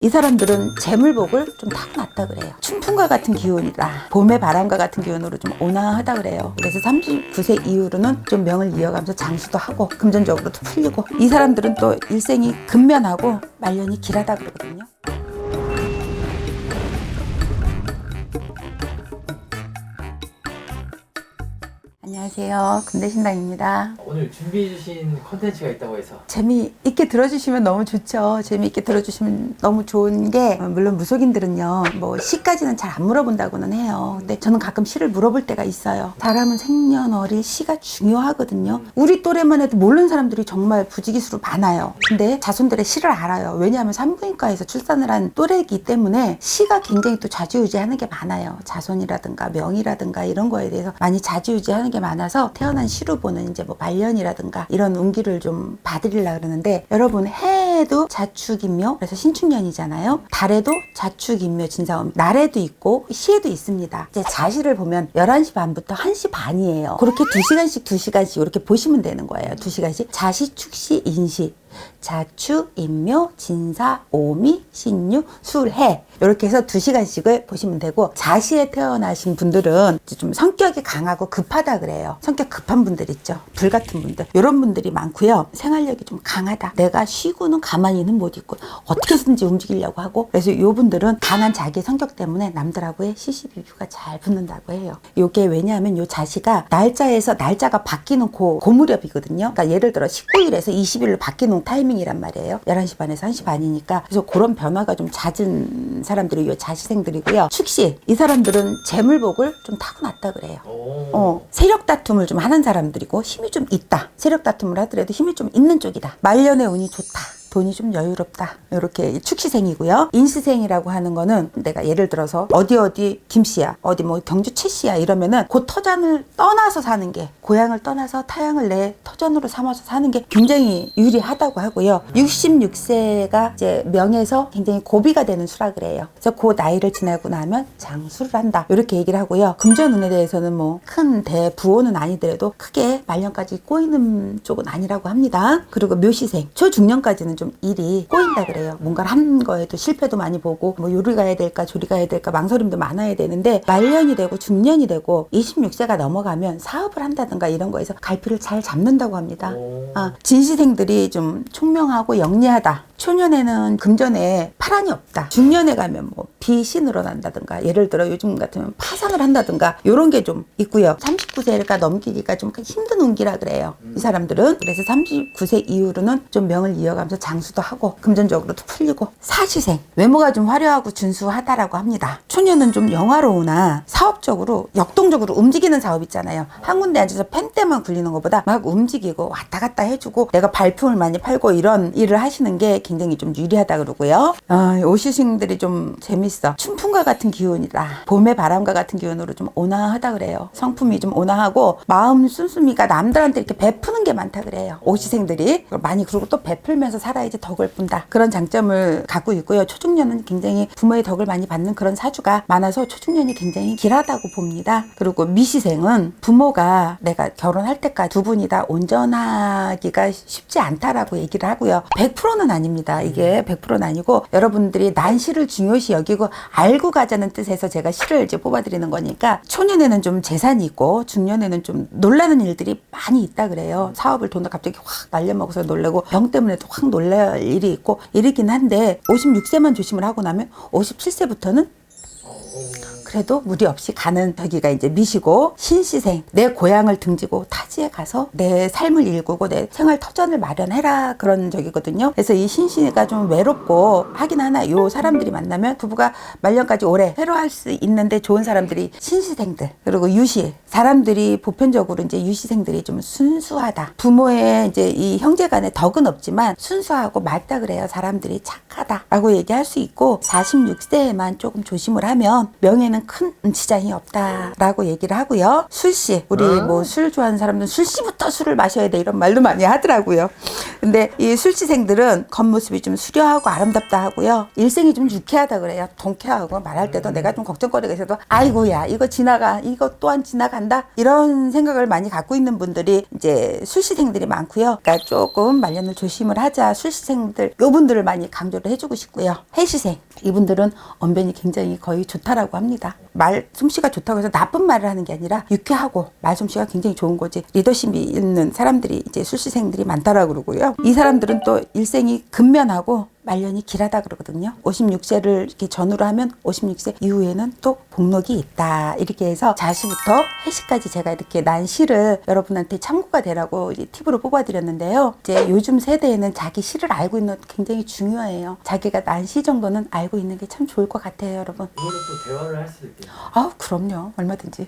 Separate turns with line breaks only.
이 사람들은 재물복을 좀 타고났다 그래요. 춘풍과 같은 기운이다. 봄의 바람과 같은 기운으로 좀 온화하다 그래요. 그래서 39세 이후로는 좀 명을 이어가면서 장수도 하고 금전적으로도 풀리고, 이 사람들은 또 일생이 근면하고 말년이 길하다 그러거든요. 안녕하세요, 금대신당입니다.
오늘 준비해 주신 콘텐츠가 있다고 해서
재미있게 들어주시면 너무 좋죠. 재미있게 들어주시면 너무 좋은 게, 물론 무속인들은요 뭐 시까지는 잘 안 물어본다고는 해요. 근데 저는 가끔 시를 물어볼 때가 있어요. 사람은 생년월일 시가 중요하거든요. 우리 또래만 해도 모르는 사람들이 정말 부지기수로 많아요. 근데 자손들의 시를 알아요. 왜냐하면 산부인과에서 출산을 한 또래이기 때문에 시가 굉장히 또 좌지우지하는 게 많아요. 자손이라든가 명이라든가 이런 거에 대해서 많이 좌지우지하는 게 많아서 태어난 시로 보는 이제 뭐 말년이라든가 이런 운기를 좀 봐드리려고 그러는데, 여러분 해에도 자축인묘, 그래서 신축년이잖아요. 달에도 자축인묘 진사오미, 날에도 있고 시에도 있습니다. 이제 자시를 보면 11시 반부터 1시 반이에요. 그렇게 2시간씩 이렇게 보시면 되는 거예요. 2시간씩 자시, 축시, 인시, 자축, 인묘, 진사, 오미, 신유, 술해, 이렇게 해서 2시간씩을 보시면 되고, 자시에 태어나신 분들은 좀 성격이 강하고 급하다 그래요. 성격 급한 분들 있죠. 불 같은 분들, 이런 분들이 많고요. 생활력이 좀 강하다. 내가 쉬고는 가만히는 못 있고 어떻게든지 움직이려고 하고, 그래서 이 분들은 강한 자기 성격 때문에 남들하고의 시시비비가 잘 붙는다고 해요. 이게 왜냐하면 이 자시가 날짜에서 날짜가 바뀌는 그 무렵이거든요. 그러니까 예를 들어 19일에서 20일로 바뀌는 타이밍이란 말이에요. 11시 반에서 1시 반이니까. 그래서 그런 변화가 좀 잦은 사람들이 이 자시생들이고요. 축시, 이 사람들은 재물복을 좀 타고났다 그래요. 세력 다툼을 좀 하는 사람들이고 힘이 좀 있다. 세력 다툼을 하더라도 힘이 좀 있는 쪽이다. 말년의 운이 좋다. 돈이 좀 여유롭다. 이렇게 축시생이고요. 인시생이라고 하는 거는, 내가 예를 들어서 어디 김씨야, 어디 뭐 경주 최씨야 이러면은 그 터전을 떠나서 사는 게, 고향을 떠나서 타향을 내 터전으로 삼아서 사는 게 굉장히 유리하다고 하고요. 66세가 이제 명에서 굉장히 고비가 되는 수라 그래요. 그래서 그 나이를 지나고 나면 장수를 한다. 이렇게 얘기를 하고요. 금전운에 대해서는 뭐 큰 대부호는 아니더라도 크게 말년까지 꼬이는 쪽은 아니라고 합니다. 그리고 묘시생, 초중년까지는 좀 일이 꼬인다 그래요. 뭔가를 한 거에도 실패도 많이 보고, 뭐 요리 가야 될까 저리 가야 될까 망설임도 많아야 되는데, 말년이 되고 중년이 되고 26세가 넘어가면 사업을 한다든가 이런 거에서 갈피를 잘 잡는다고 합니다. 진시생들이 좀 총명하고 영리하다. 초년에는 금전에 파란이 없다. 중년에 가면 뭐 빚이 늘어난다든가, 예를 들어 요즘 같으면 파산을 한다든가 이런 게 좀 있고요. 39세가 넘기기가 좀 힘든 운기라 그래요. 이 사람들은. 그래서 39세 이후로는 좀 명을 이어가면서 장수도 하고 금전적으로도 풀리고. 사시생, 외모가 좀 화려하고 준수하다라고 합니다. 초년은 좀 영화로우나 사업적으로 역동적으로 움직이는 사업 있잖아요. 한 군데 앉아서 펜대만 굴리는 것보다 막 움직이고 왔다 갔다 해주고 내가 발품을 많이 팔고 이런 일을 하시는 게 굉장히 좀 유리하다 그러고요. 오시생들이 좀 재밌어. 춘풍과 같은 기운이다. 봄의 바람과 같은 기운으로 좀 온화하다 그래요. 성품이 좀 온화하고 마음 씀씀이가 남들한테 이렇게 베푸는 게 많다 그래요. 오시생들이 많이, 그리고 또 베풀면서 살아야지 덕을 푼다. 그런 장점을 갖고 있고요. 초중년은 굉장히 부모의 덕을 많이 받는 그런 사주가 많아서 초중년이 굉장히 길하다고 봅니다. 그리고 미시생은 부모가 내가 결혼할 때까지 두 분이 다 온전하기가 쉽지 않다라고 얘기를 하고요. 100%는 아닙니다. 이게 100%는 아니고, 여러분들이 난시를 중요시 여기고 알고 가자는 뜻에서 제가 시를 이제 뽑아드리는 거니까, 초년에는 좀 재산이 있고 중년에는 좀 놀라는 일들이 많이 있다 그래요. 사업을 돈을 갑자기 확 날려먹어서 놀라고, 병 때문에도 확 놀랄 일이 있고 이러긴 한데, 56세만 조심을 하고 나면 57세부터는 그래도 무리 없이 가는 저기가 이제 미시고. 신시생, 내 고향을 등지고 타지에 가서 내 삶을 일구고 내 생활 터전을 마련해라, 그런 적이거든요. 그래서 이 신시가 좀 외롭고 하긴 하나, 요 사람들이 만나면 부부가 말년까지 오래 회로할 수 있는데 좋은 사람들이 신시생들. 그리고 유시, 사람들이 보편적으로 이제 유시생들이 좀 순수하다. 부모의 이제 이 형제 간의 덕은 없지만 순수하고 맑다 그래요. 사람들이 착하다라고 얘기할 수 있고, 46세에만 조금 조심을 하면 명예는 술시에는 큰 지장이 없다라고 얘기를 하고요. 술시, 우리 뭐 술 좋아하는 사람들은 술시부터 술을 마셔야 돼 이런 말도 많이 하더라고요. 근데 이 술시생들은 겉모습이 좀 수려하고 아름답다 하고요. 일생이 좀 유쾌하다 그래요. 통쾌하고 말할 때도 내가 좀 걱정거리가 있어도 아이고야 이거 지나가, 이거 또한 지나간다, 이런 생각을 많이 갖고 있는 분들이 이제 술시생들이 많고요. 그러니까 조금 말년을 조심을 하자, 술시생들 요분들을 많이 강조를 해주고 싶고요. 해시생, 이분들은 언변이 굉장히 거의 좋다라고 합니다. 말솜씨가 좋다고 해서 나쁜 말을 하는 게 아니라 유쾌하고 말솜씨가 굉장히 좋은 거지. 리더십이 있는 사람들이 이제 술시생들이 많다라고 그러고요. 이 사람들은 또 일생이 근면하고 말년이 길하다 그러거든요. 56세를 이렇게 전후로 하면 56세 이후에는 또 복록이 있다. 이렇게 해서 자시부터 해시까지 제가 이렇게 난 시를 여러분한테 참고가 되라고 이제 팁으로 뽑아드렸는데요. 이제 요즘 세대에는 자기 시를 알고 있는 것 굉장히 중요해요. 자기가 난 시 정도는 알고 있는 게 참 좋을 것 같아요, 여러분.
이걸로 또 대화를 할 수도 있겠네요.
아, 그럼요. 얼마든지.